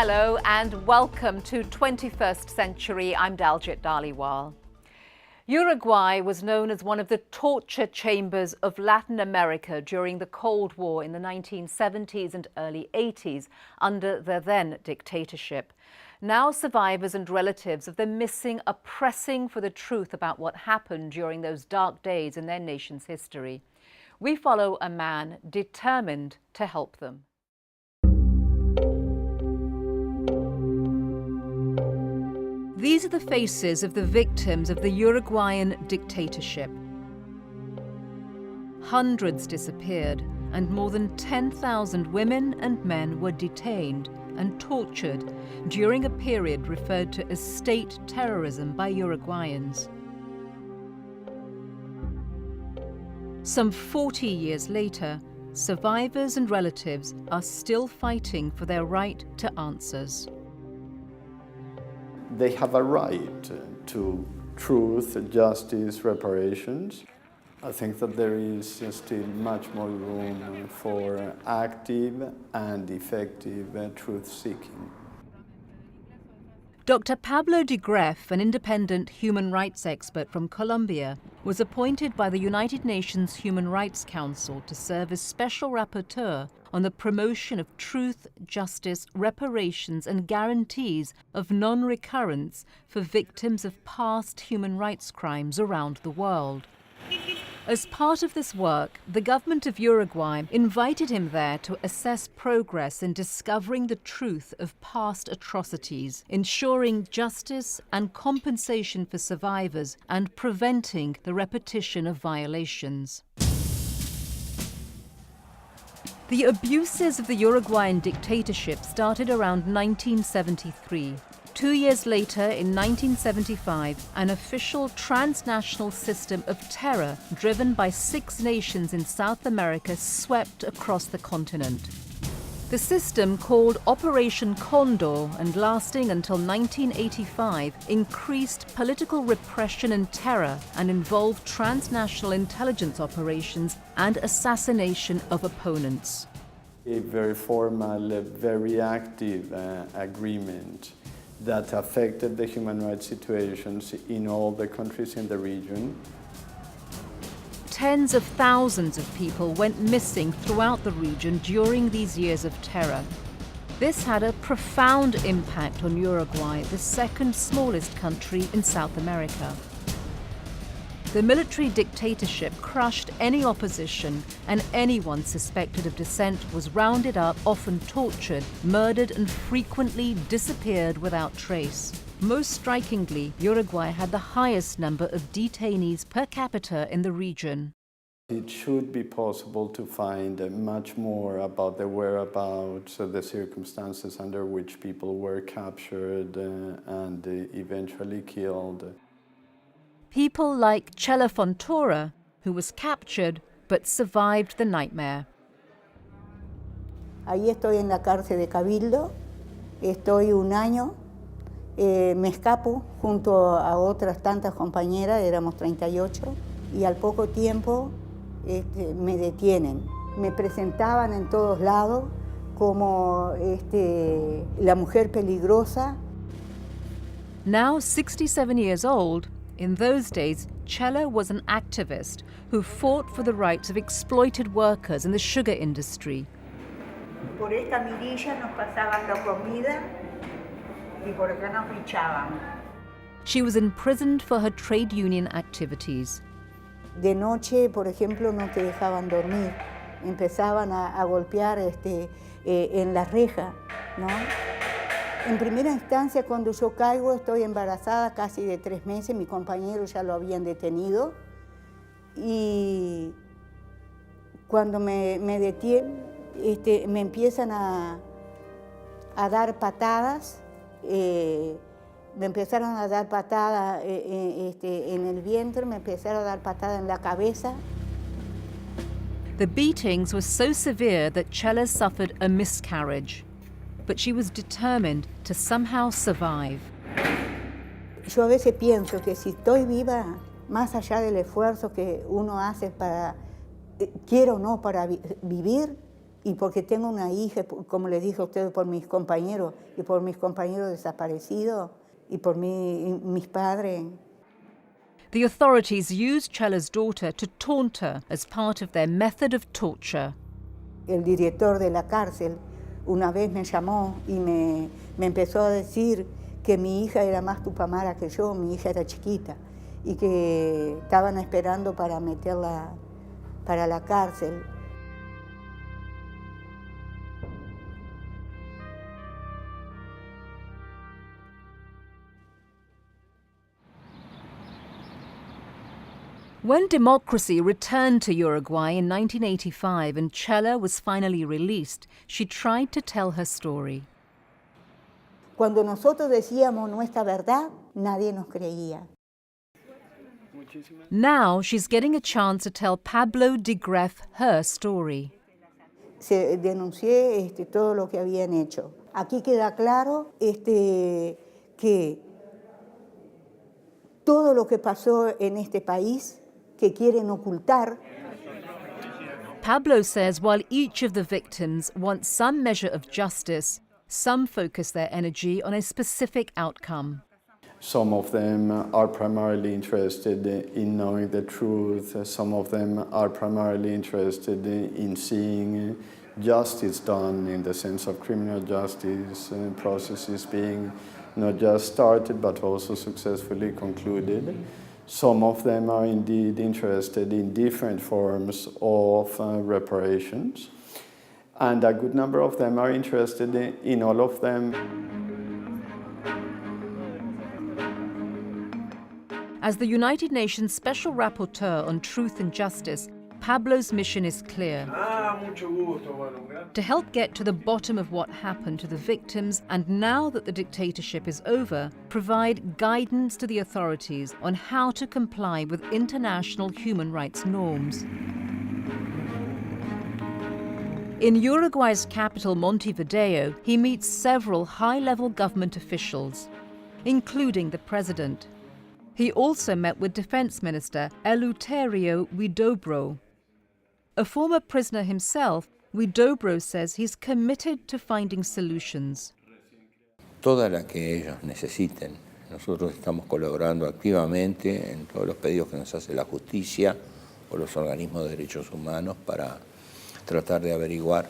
Hello and welcome to 21st Century. I'm Daljit Dhaliwal. Uruguay was known as one of the torture chambers of Latin America during the Cold War in the 1970s and early 80s under the then dictatorship. Now survivors and relatives of the missing are pressing for the truth about what happened during those dark days in their nation's history. We follow a man determined to help them. These are the faces of the victims of the Uruguayan dictatorship. Hundreds disappeared, and more than 10,000 women and men were detained and tortured during a period referred to as state terrorism by Uruguayans. Some 40 years later, survivors and relatives are still fighting for their right to answers. They have a right to truth, justice, reparations. I think that there is still much more room for active and effective truth-seeking. Dr. Pablo de Greff, an independent human rights expert from Colombia, was appointed by the United Nations Human Rights Council to serve as special rapporteur on the promotion of truth, justice, reparations and guarantees of non-recurrence for victims of past human rights crimes around the world. As part of this work, the government of Uruguay invited him there to assess progress in discovering the truth of past atrocities, ensuring justice and compensation for survivors, and preventing the repetition of violations. The abuses of the Uruguayan dictatorship started around 1973. 2 years later, in 1975, an official transnational system of terror driven by 6 nations in South America swept across the continent. The system, called Operation Condor and lasting until 1985, increased political repression and terror and involved transnational intelligence operations and assassination of opponents. A very formal, very active agreement that affected the human rights situations in all the countries in the region. Tens of thousands of people went missing throughout the region during these years of terror. This had a profound impact on Uruguay, the second smallest country in South America. The military dictatorship crushed any opposition, and anyone suspected of dissent was rounded up, often tortured, murdered, and frequently disappeared without trace. Most strikingly, Uruguay had the highest number of detainees per capita in the region. It should be possible to find much more about the whereabouts, the circumstances under which people were captured and eventually killed. People like Chela Fontoura, who was captured but survived the nightmare. Ahí estoy en la cárcel de Cabildo, estoy un año, me escapo junto a otras tantas compañeras, éramos 38, y al poco tiempo me detienen. Me presentaban en todos lados como la mujer peligrosa. Now 67 years old, in those days, Chela was an activist who fought for the rights of exploited workers in the sugar industry. Por esta mirilla nos pasaban la comida y por acá nos fichaban. She was imprisoned for her trade union activities. De noche, por ejemplo, no te dejaban dormir. Empezaban a golpear en la reja, ¿no? En primera instancia, cuando yo caigo, estoy embarazada casi de 3 meses, mi compañero ya lo habían detenido. Y cuando me detienen, me empiezan a dar patadas. Me empezaron a dar patadas en el vientre, me empezaron a dar patadas en la cabeza. The beatings were so severe that Chela suffered a miscarriage, but she was determined to somehow survive. Yo a veces pienso que si estoy viva, más allá del esfuerzo que uno hace para, quiero o no, para vivir, y porque tengo una hija, como les dije a ustedes, por mis compañeros y por mis compañeros desaparecidos y por mis padres. The authorities used Chela's daughter to taunt her as part of their method of torture. El director de la cárcel una vez me llamó y me empezó a decir que mi hija era más tupamara que yo, mi hija era chiquita, y que estaban esperando para meterla para la cárcel. When democracy returned to Uruguay in 1985 and Chela was finally released, she tried to tell her story. Cuando nosotros decíamos nuestra verdad, nadie nos creía. Now she's getting a chance to tell Pablo de Gref her story. Denuncié todo lo que habían hecho. Aquí queda claro que todo lo que pasó en este país que quieren ocultar. Pablo says while each of the victims wants some measure of justice, some focus their energy on a specific outcome. Some of them are primarily interested in knowing the truth. Some of them are primarily interested in seeing justice done in the sense of criminal justice processes being not just started but also successfully concluded. Some of them are indeed interested in different forms of reparations. And a good number of them are interested in all of them. As the United Nations Special Rapporteur on Truth and Justice, Pablo's mission is clear: to help get to the bottom of what happened to the victims and, now that the dictatorship is over, provide guidance to the authorities on how to comply with international human rights norms. In Uruguay's capital, Montevideo, he meets several high-level government officials, including the president. He also met with Defense Minister Eleuterio Huidobro. A former prisoner himself, Huidobro says he's committed to finding solutions. Toda la que ellos necesiten. Nosotros estamos colaborando activamente en todos los pedidos que nos hace la justicia o los organismos de derechos humanos para tratar de averiguar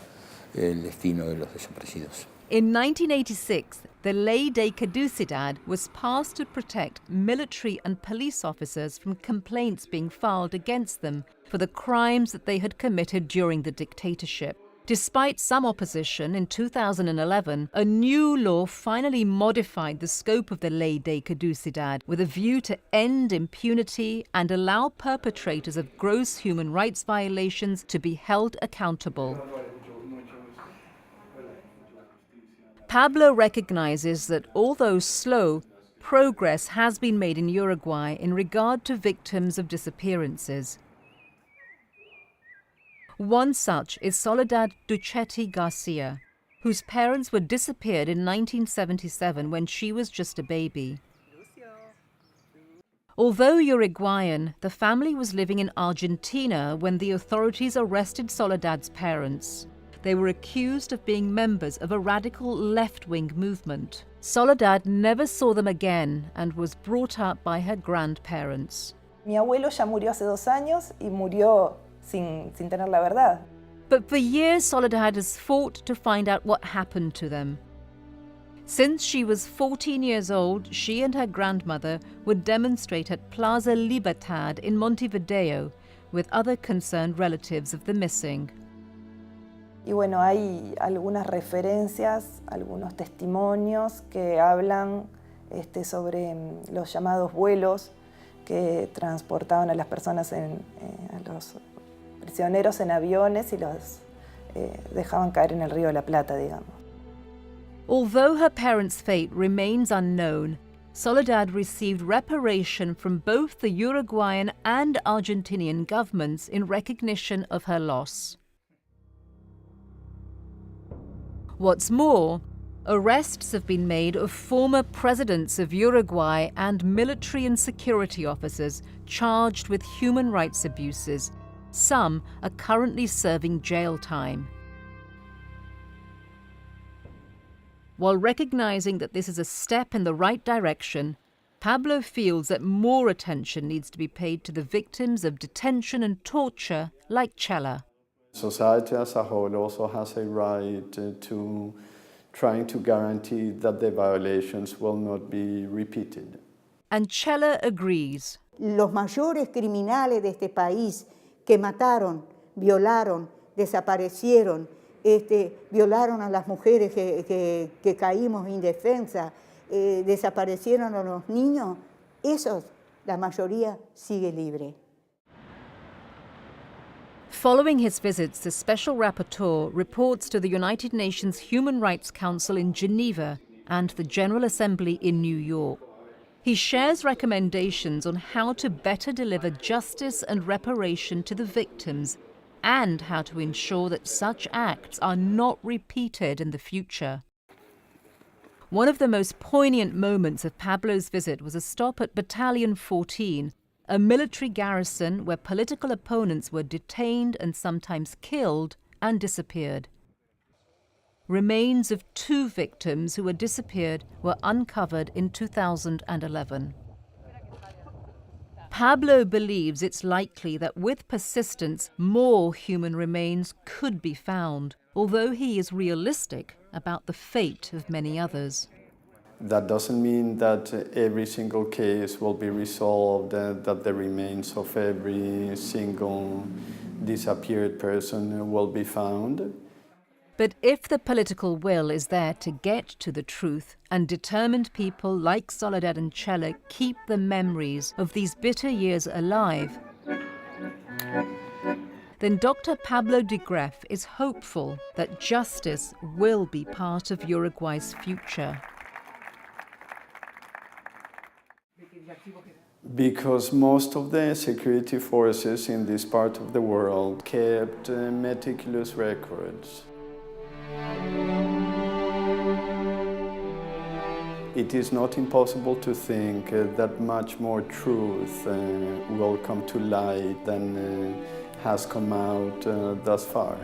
el destino de los desaparecidos. In 1986, the Ley de Caducidad was passed to protect military and police officers from complaints being filed against them for the crimes that they had committed during the dictatorship. Despite some opposition, in 2011, a new law finally modified the scope of the Ley de Caducidad with a view to end impunity and allow perpetrators of gross human rights violations to be held accountable. Pablo recognizes that although slow, progress has been made in Uruguay in regard to victims of disappearances. One such is Soledad Duchetti Garcia, whose parents were disappeared in 1977 when she was just a baby. Although Uruguayan, the family was living in Argentina when the authorities arrested Soledad's parents. They were accused of being members of a radical left-wing movement. Soledad never saw them again and was brought up by her grandparents. Mi abuelo ya murió hace 2 años y murió sin tener la verdad. But for years, Soledad has fought to find out what happened to them. Since she was 14 years old, she and her grandmother would demonstrate at Plaza Libertad in Montevideo with other concerned relatives of the missing. Y bueno, hay algunas referencias, algunos testimonios que hablan sobre los llamados vuelos que transportaban a las personas, a los prisioneros en aviones y los dejaban caer en el río de la Plata, digamos. Although her parents' fate remains unknown, Soledad received reparation from both the Uruguayan and Argentinian governments in recognition of her loss. What's more, arrests have been made of former presidents of Uruguay and military and security officers charged with human rights abuses. Some are currently serving jail time. While recognizing that this is a step in the right direction, Pablo feels that more attention needs to be paid to the victims of detention and torture like Chela. Society as a whole also has a right to trying to guarantee that the violations will not be repeated. And Chela agrees. Los mayores criminales de este país que mataron, violaron, desaparecieron, violaron a las mujeres que caímos indefensas, desaparecieron a los niños, esos, la mayoría sigue libre. Following his visits, the Special Rapporteur reports to the United Nations Human Rights Council in Geneva and the General Assembly in New York. He shares recommendations on how to better deliver justice and reparation to the victims and how to ensure that such acts are not repeated in the future. One of the most poignant moments of Pablo's visit was a stop at Battalion 14, a military garrison where political opponents were detained and sometimes killed and disappeared. Remains of 2 victims who had disappeared were uncovered in 2011. Pablo believes it's likely that with persistence, more human remains could be found, although he is realistic about the fate of many others. That doesn't mean that every single case will be resolved, that the remains of every single disappeared person will be found. But if the political will is there to get to the truth, and determined people like Soledad and Chela keep the memories of these bitter years alive, then Dr. Pablo de Greff is hopeful that justice will be part of Uruguay's future. Because most of the security forces in this part of the world kept meticulous records. It is not impossible to think that much more truth will come to light than has come out thus far.